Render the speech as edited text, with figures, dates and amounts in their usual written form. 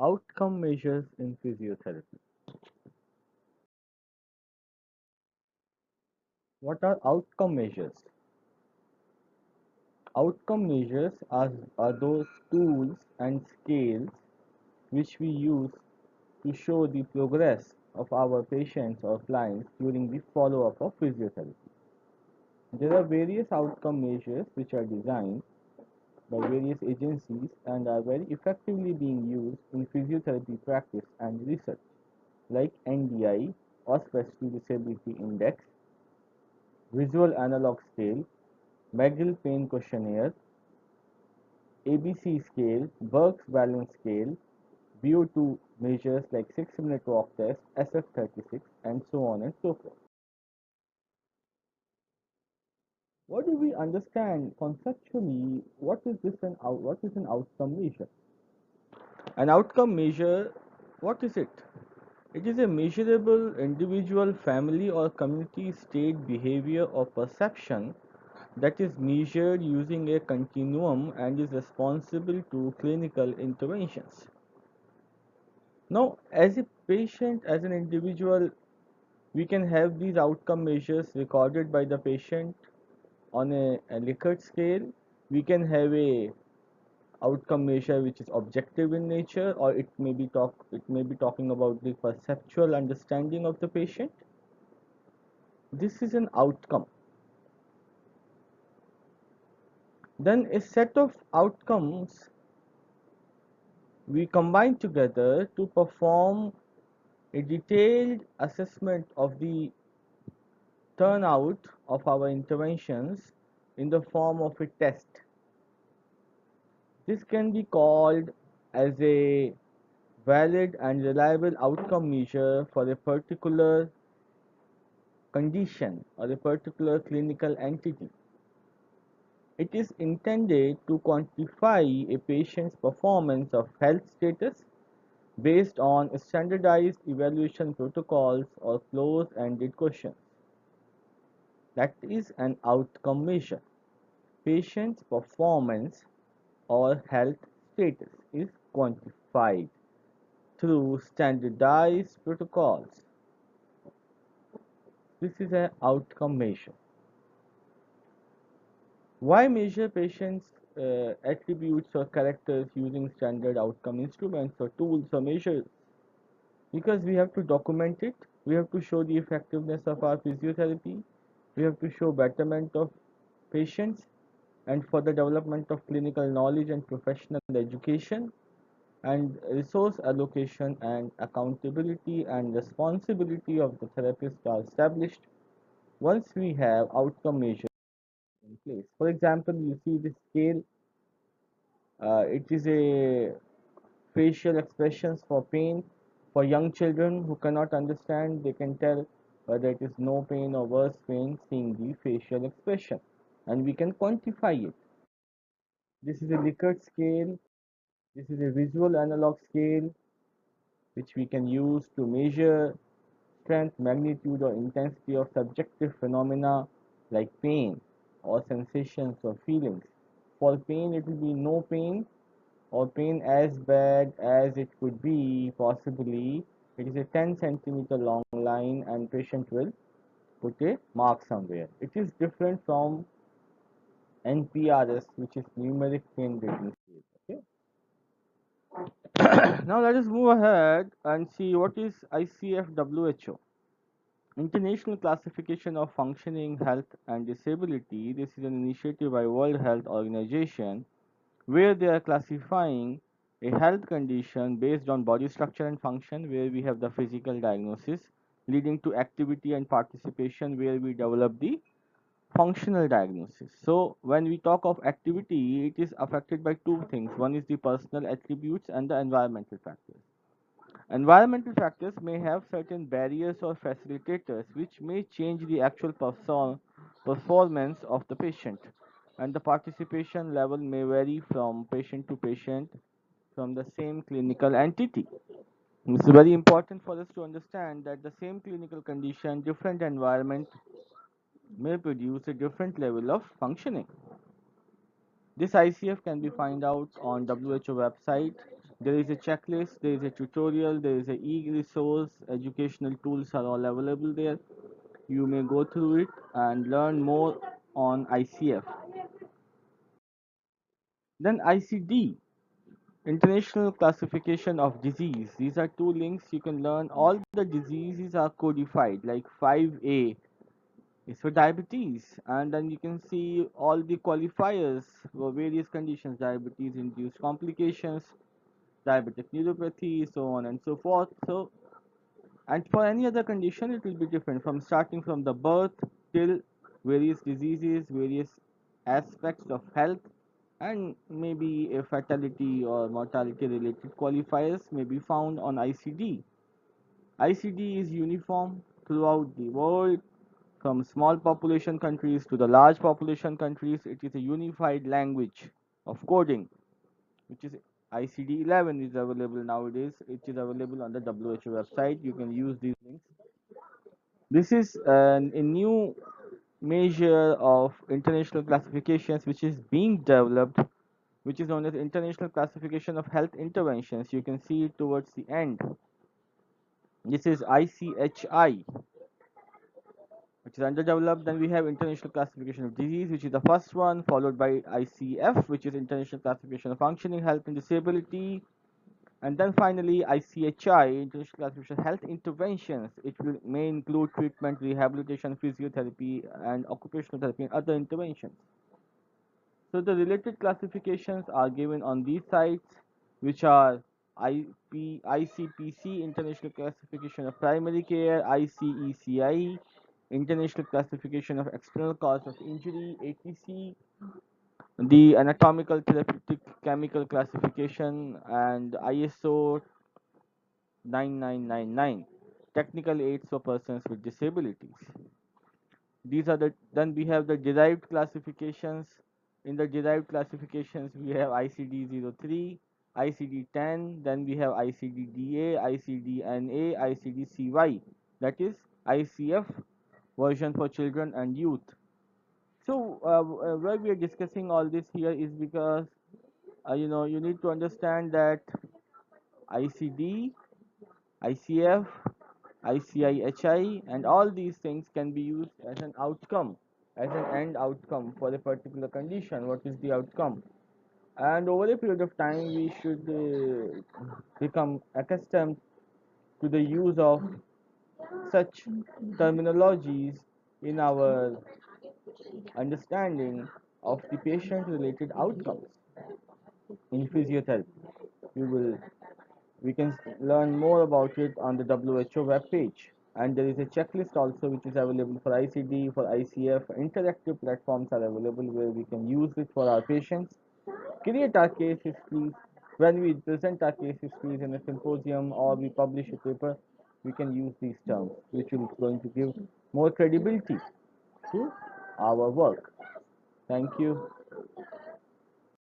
Outcome measures in physiotherapy. What are outcome measures? Outcome measures are those tools and scales which we use to show the progress of our patients or clients during the follow-up of physiotherapy. There are various outcome measures which are designed by various agencies and are very effectively being used in physiotherapy practice and research, like NDI, Oswestry Disability Index, Visual Analog Scale, McGill Pain Questionnaire, ABC Scale, Burke's Balance Scale, VO2 measures like 6-minute walk test, SF36, and so on and so forth. What do we understand conceptually? What is an outcome measure? An outcome measure, what is it? It is a measurable individual, family, or community state behavior or perception that is measured using a continuum and is responsible to clinical interventions. Now, as a patient, as an individual, we can have these outcome measures recorded by the patient on a Likert scale. We can have a outcome measure which is objective in nature, or it may be talking about the perceptual understanding of the patient. This is an outcome. Then a set of outcomes we combine together to perform a detailed assessment of the turnout of our interventions in the form of a test. This can be called as a valid and reliable outcome measure for a particular condition or a particular clinical entity. It is intended to quantify a patient's performance of health status based on standardized evaluation protocols or close-ended questions. That is an outcome measure. Patient's performance or health status is quantified through standardized protocols. This is an outcome measure. Why measure patients' attributes or characters using standard outcome instruments or tools or measures? Because we have to document it, we have to show the effectiveness of our physiotherapy, we have to show betterment of patients, and for the development of clinical knowledge and professional education, and resource allocation and accountability and responsibility of the therapist are established once we have outcome measures in place. For example, you see this scale, it is a facial expressions for pain. For young children who cannot understand, they can tell whether it is no pain or worse pain seeing the facial expression, and we can quantify it. This is a Likert scale. This is a visual analog scale which we can use to measure strength, magnitude, or intensity of subjective phenomena like pain or sensations or feelings. For pain, it will be no pain or pain as bad as it could be possibly. It is a 10 centimeter long line and patient will put a mark somewhere. It is different from NPRS, which is numeric pain rating scale. Okay. Now let us move ahead and see what is ICF-WHO. International Classification of Functioning, Health and Disability. This is an initiative by World Health Organization where they are classifying a health condition based on body structure and function, where we have the physical diagnosis leading to activity and participation, where we develop the functional diagnosis. So when we talk of activity, it is affected by two things. One is the personal attributes and the environmental factors. Environmental factors may have certain barriers or facilitators which may change the actual performance of the patient, and the participation level may vary from patient to patient from the same clinical entity. It's very important for us to understand that the same clinical condition, different environment may produce a different level of functioning. This ICF can be found out on WHO website There is a checklist, there is a tutorial, there is a e-resource, educational tools are all available there. You may go through it and learn more on ICF. Then ICD, International Classification of Disease. These are two links you can learn. All the diseases are codified, like 5A is for diabetes, and then you can see all the qualifiers for various conditions: diabetes induced complications, diabetic neuropathy, so on and so forth. So, and for any other condition, it will be different from starting from the birth till various diseases, various aspects of health, and maybe a fatality or mortality related qualifiers may be found on ICD. ICD is uniform throughout the world, from small population countries to the large population countries. It is a unified language of coding, which is ICD 11 is available nowadays. It is available on the WHO website. You can use these links. This is a new measure of international classifications which is being developed, which is known as International Classification of Health Interventions. You can see it towards the end. This is ICHI, which is underdeveloped. Then we have International Classification of Disease, which is the first one, followed by ICF, which is International Classification of Functioning, Health and Disability. And then finally, ICHI, International Classification of Health Interventions. It may include treatment, rehabilitation, physiotherapy, and occupational therapy and other interventions. So the related classifications are given on these sites, which are ICPC, International Classification of Primary Care, ICECI, International Classification of External Cause of Injury, ATC, the Anatomical Therapeutic Chemical Classification, and ISO 9999, Technical Aids for Persons with Disabilities. These are the, then we have the derived classifications. In the derived classifications we have ICD-03, ICD-10, then we have ICD-DA, ICD-NA, ICD-CY, that is ICF version for children and youth. So why we are discussing all this here is because you need to understand that ICD, ICF, ICIHI, and all these things can be used as an outcome, as an end outcome for a particular condition. What is the outcome? And over a period of time, we should become accustomed to the use of such terminologies in our understanding of the patient related outcomes in physiotherapy. We will we can learn more about it on the WHO web page. And there is a checklist also which is available for ICD, for ICF. Interactive platforms are available where we can use it for our patients. Create our case histories. When we present our case histories in a symposium or we publish a paper, we can use these terms, which is going to give more credibility to our work. Thank you.